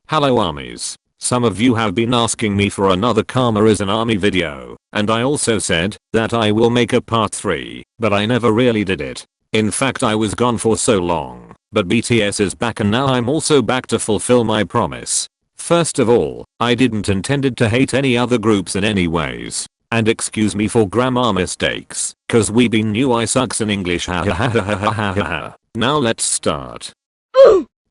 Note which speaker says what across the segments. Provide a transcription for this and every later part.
Speaker 1: Hello armies. Some of you have been asking me for another Karma is an Army video, and I also said that I will make a part 3, but I never really did it. In fact, I was gone for so long, but BTS is back and now I'm also back to fulfill my promise. First of all, I didn't intended to hate any other groups in any ways. And excuse me for grammar mistakes, cause we been new I sucks in English ha ha ha ha ha ha ha. Now let's start.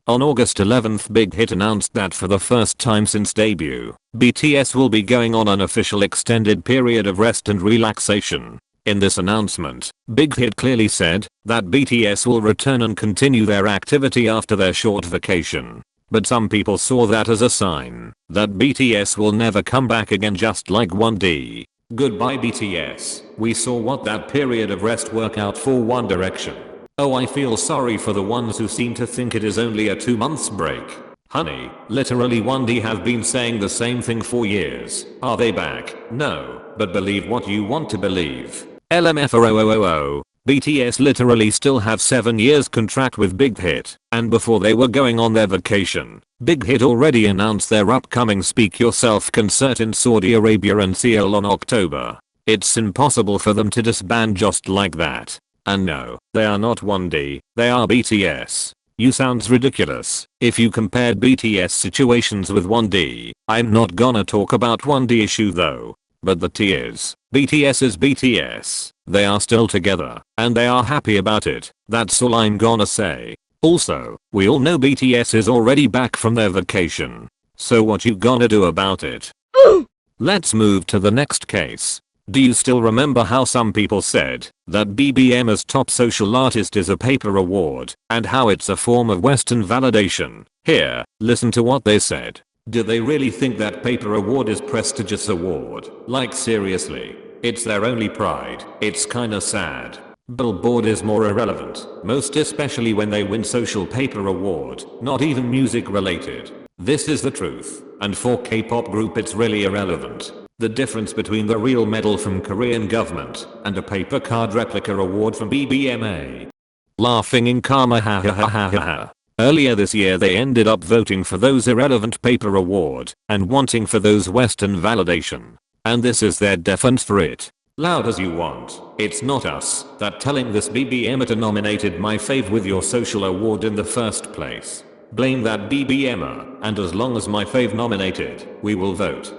Speaker 1: On August 11th, Big Hit announced that for the first time since debut, BTS will be going on an official extended period of rest and relaxation. In this announcement, Big Hit clearly said that BTS will return and continue their activity after their short vacation. But some people saw that as a sign that BTS will never come back again, just like 1D. Goodbye BTS, we saw what that period of rest work out for One Direction. Oh, I feel sorry for the ones who seem to think it is only a 2 months break. Honey, literally 1D have been saying the same thing for years. Are they back? No, but believe what you want to believe. LMFAO. BTS literally still have 7 years contract with Big Hit, and before they were going on their vacation, Big Hit already announced their upcoming Speak Yourself concert in Saudi Arabia and Seoul on October. It's impossible for them to disband just like that. And no, they are not 1D, they are BTS. You sounds ridiculous. If you compared BTS situations with 1D, I'm not gonna talk about 1D issue though. But the T is, BTS is BTS. They are still together, and they are happy about it. That's all I'm gonna say. Also, we all know BTS is already back from their vacation. So what you gonna do about it? Let's move to the next case. Do you still remember how some people said that bbmas top social artist is a paper award and how it's a form of Western validation? Here, listen to what they said. Do they really think that paper award is prestigious award? Like seriously, it's their only pride. It's kinda sad. Billboard is more irrelevant, most especially when they win social paper award, not even music related. This is the truth, and for K-pop group it's really irrelevant. The difference between the real medal from Korean government and a paper card replica award from BBMA. Laughing in karma ha ha ha ha ha. Earlier this year they ended up voting for those irrelevant paper award and wanting for those Western validation. And this is their defense for it. Loud as you want. It's not us that telling this BBMA to nominated my fave with your social award in the first place. Blame that BBMA, and as long as my fave nominated, we will vote.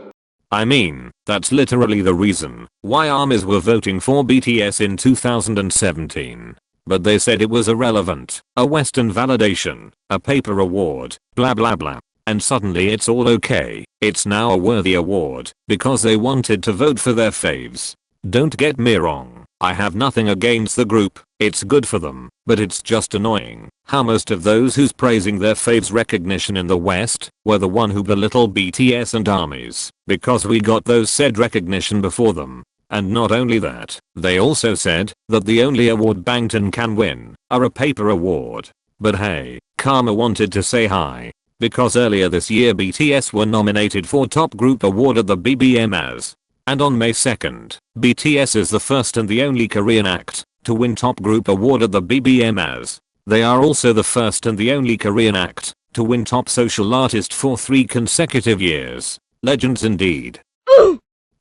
Speaker 1: I mean, that's literally the reason why armies were voting for BTS in 2017. But they said it was irrelevant, a Western validation, a paper award, blah blah blah. And suddenly it's all okay. It's now a worthy award because they wanted to vote for their faves. Don't get me wrong, I have nothing against the group, it's good for them, but it's just annoying how most of those who's praising their faves recognition in the West were the one who belittled BTS and armies because we got those said recognition before them. And not only that, they also said that the only award Bangtan can win are a paper award. But hey, Karma wanted to say hi. Because earlier this year BTS were nominated for Top Group Award at the bbmas. And on May 2nd, BTS is the first and the only Korean act to win Top Group Award at the bbmas. They are also the first and the only Korean act to win Top Social Artist for 3 consecutive years. Legends indeed.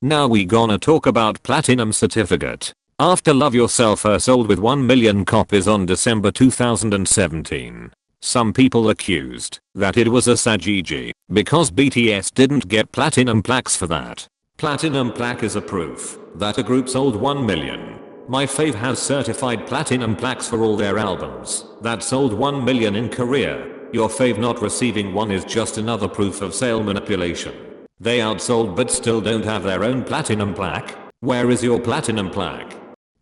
Speaker 1: Now we gonna talk about Platinum Certificate. After Love Yourself sold with 1 million copies on December 2017. Some people accused that it was a sajiji because BTS didn't get platinum plaques for that. Platinum plaque is a proof that a group sold 1 million. My fave has certified platinum plaques for all their albums that sold 1 million in Korea. Your fave not receiving one is just another proof of sale manipulation. They outsold but still don't have their own platinum plaque. Where is your platinum plaque?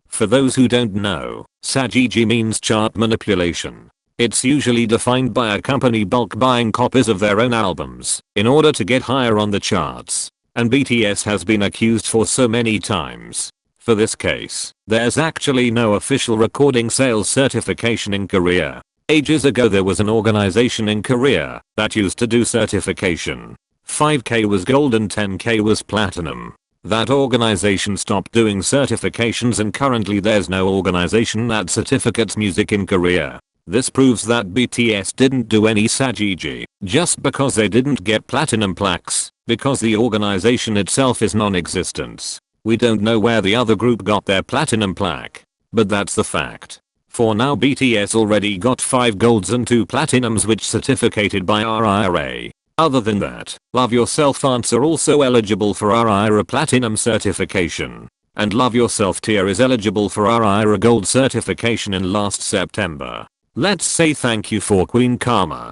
Speaker 1: For those who don't know, sajiji means chart manipulation. It's usually defined by a company bulk buying copies of their own albums in order to get higher on the charts. And BTS has been accused for so many times. For this case, there's actually no official recording sales certification in Korea. Ages ago there was an organization in Korea that used to do certification. 5k was gold and 10k was platinum. That organization stopped doing certifications and currently there's no organization that certificates music in Korea. This proves that BTS didn't do any strategy just because they didn't get platinum plaques, because the organization itself is non-existent. We don't know where the other group got their platinum plaque, but that's the fact. For now BTS already got 5 golds and 2 platinums which certificated by our IRA. Other than that, Love Yourself fans are also eligible for our IRA Platinum certification. And Love Yourself tier is eligible for our IRA Gold certification in last September. Let's say thank you for Queen Karma.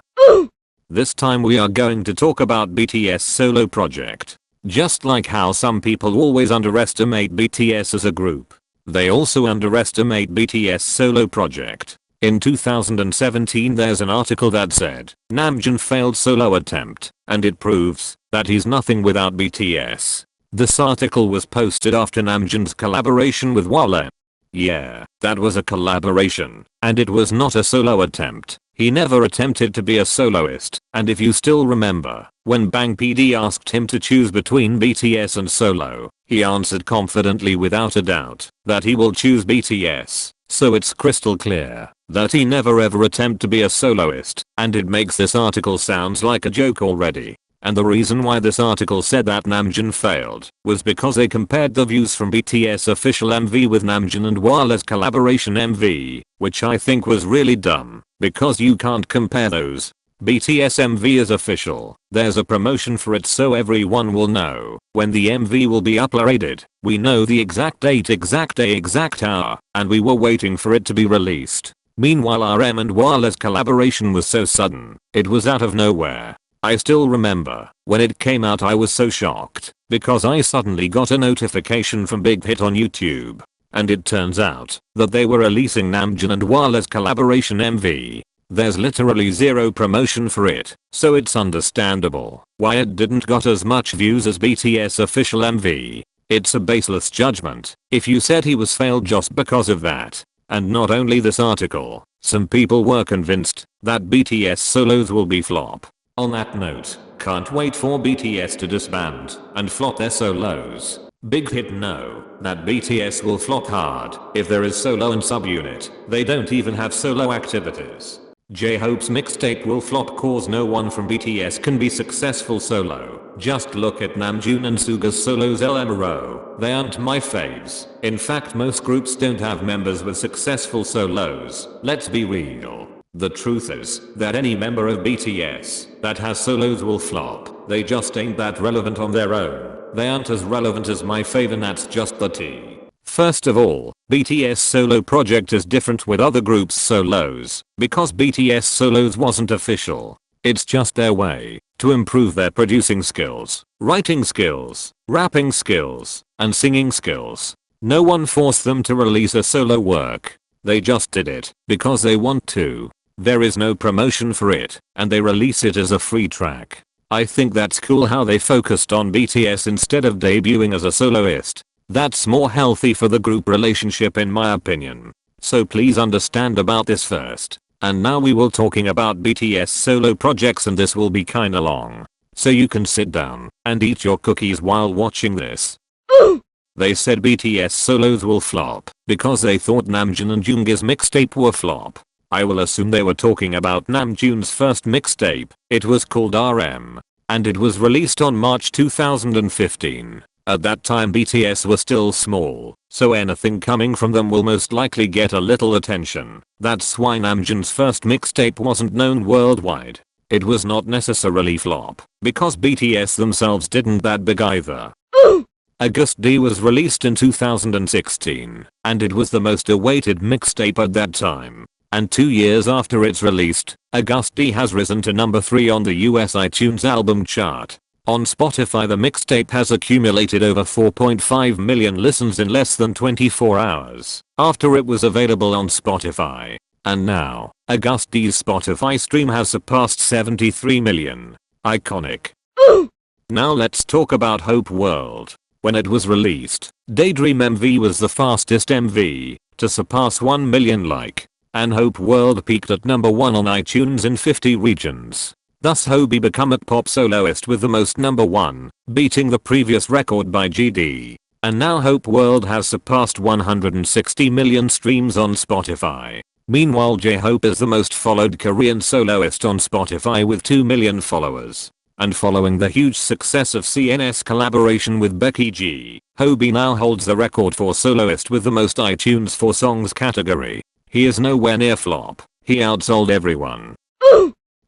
Speaker 1: This time we are going to talk about BTS solo project. Just like how some people always underestimate BTS as a group, they also underestimate BTS solo project. In 2017 there's an article that said, Namjoon failed solo attempt, and it proves that he's nothing without BTS. This article was posted after Namjoon's collaboration with Wale. Yeah, that was a collaboration, and it was not a solo attempt. He never attempted to be a soloist, and if you still remember, when Bang PD asked him to choose between BTS and solo, he answered confidently without a doubt that he will choose BTS. So it's crystal clear that he never ever attempt to be a soloist, and it makes this article sounds like a joke already. And the reason why this article said that Namjoon failed was because they compared the views from BTS official MV with Namjoon and Wale's collaboration MV, which I think was really dumb, because you can't compare those. BTS MV is official, there's a promotion for it so everyone will know when the MV will be uploaded. We know the exact date, exact day, exact hour, and we were waiting for it to be released. Meanwhile RM and Wale's collaboration was so sudden, it was out of nowhere. I still remember, when it came out I was so shocked, because I suddenly got a notification from Big Hit on YouTube, and it turns out that they were releasing Namjoon and Wale's collaboration MV. There's literally zero promotion for it, so it's understandable why it didn't got as much views as BTS official MV. It's a baseless judgment if you said he was failed just because of that. And not only this article, some people were convinced that BTS solos will be flop. On that note, can't wait for BTS to disband and flop their solos. Big Hit know that BTS will flop hard if there is solo and subunit. They don't even have solo activities. J-Hope's mixtape will flop cause no one from BTS can be successful solo. Just look at Namjoon and Suga's solos LMRO. They aren't my faves. In fact most groups don't have members with successful solos. Let's be real. The truth is that any member of BTS that has solos will flop. They just ain't that relevant on their own. They aren't as relevant as my fave and that's just the tea. First of all, BTS solo project is different with other groups solos because BTS solos wasn't official. It's just their way to improve their producing skills, writing skills, rapping skills, and singing skills. No one forced them to release a solo work. They just did it because they want to. There is no promotion for it, and they release it as a free track. I think that's cool how they focused on BTS instead of debuting as a soloist. That's more healthy for the group relationship in my opinion. So please understand about this first. And now we will talking about BTS solo projects and this will be kinda long. So you can sit down and eat your cookies while watching this. They said BTS solos will flop because they thought Namjoon and Jungkook's mixtape were flop. I will assume they were talking about Namjoon's first mixtape. It was called RM. And it was released on March 2015. At that time BTS was still small, so anything coming from them will most likely get a little attention. That's why Namjoon's first mixtape wasn't known worldwide. It was not necessarily flop, because BTS themselves didn't that big either. August D was released in 2016, and it was the most awaited mixtape at that time. And 2 years after its released, August D has risen to number 3 on the US iTunes album chart. On Spotify the mixtape has accumulated over 4.5 million listens in less than 24 hours after it was available on Spotify. And now, August D's Spotify stream has surpassed 73 million. Iconic. Now let's talk about Hope World. When it was released, Daydream MV was the fastest MV to surpass 1 million like, and Hope World peaked at number 1 on iTunes in 50 regions. Thus Hobie become a pop soloist with the most number 1, beating the previous record by GD. And now Hope World has surpassed 160 million streams on Spotify. Meanwhile, J-Hope is the most followed Korean soloist on Spotify with 2 million followers. And following the huge success of CN's collaboration with Becky G, Hobie now holds the record for soloist with the most iTunes for songs category. He is nowhere near flop. He outsold everyone.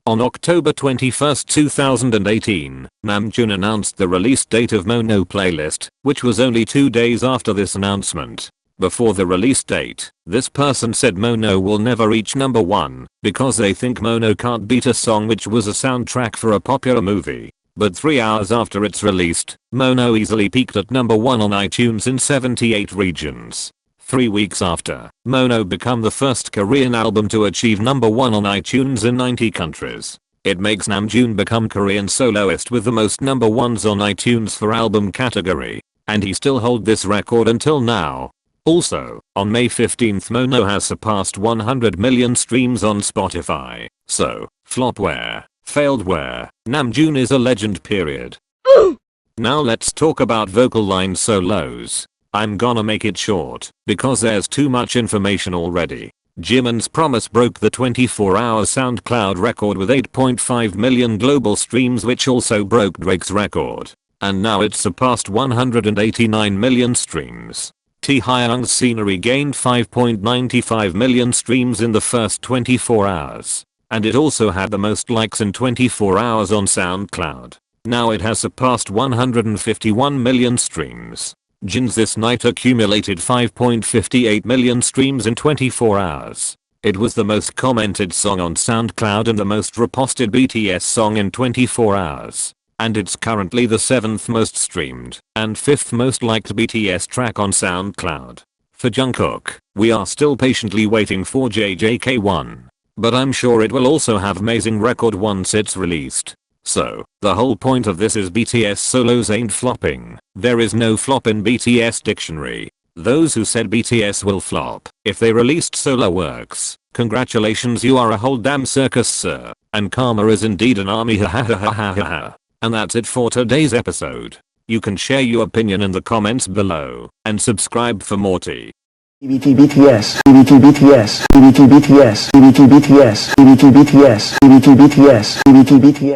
Speaker 1: On October 21, 2018, Namjoon announced the release date of Mono playlist, which was only 2 days after this announcement. Before the release date, this person said Mono will never reach number 1 because they think Mono can't beat a song which was a soundtrack for a popular movie. But 3 hours after it's released, Mono easily peaked at number 1 on iTunes in 78 regions. 3 weeks after, Mono became the first Korean album to achieve number 1 on iTunes in 90 countries. It makes Namjoon become Korean soloist with the most number 1s on iTunes for album category. And he still holds this record until now. Also, on May 15th, Mono has surpassed 100 million streams on Spotify. So, flop where, failed where, Namjoon is a legend period. Now let's talk about vocal line solos. I'm gonna make it short, because there's too much information already. Jimin's Promise broke the 24-hour SoundCloud record with 8.5 million global streams, which also broke Drake's record. And now it's surpassed 189 million streams. Taehyung's Scenery gained 5.95 million streams in the first 24 hours. And it also had the most likes in 24 hours on SoundCloud. Now it has surpassed 151 million streams. Jin's This Night accumulated 5.58 million streams in 24 hours. It was the most commented song on SoundCloud and the most reposted BTS song in 24 hours. And it's currently the 7th most streamed and 5th most liked BTS track on SoundCloud. For Jungkook, we are still patiently waiting for JJK1. But I'm sure it will also have amazing record once it's released. So, the whole point of this is BTS solos ain't flopping. There is no flop in BTS dictionary. Those who said BTS will flop if they released solo works, congratulations, you are a whole damn circus, sir. And karma is indeed an army, ha ha ha ha ha ha. And that's it for today's episode. You can share your opinion in the comments below and subscribe for more tea.
Speaker 2: BTS, BTS, BTS, BTS, BTS, BTS, BTS, BTS, BTS, BTS.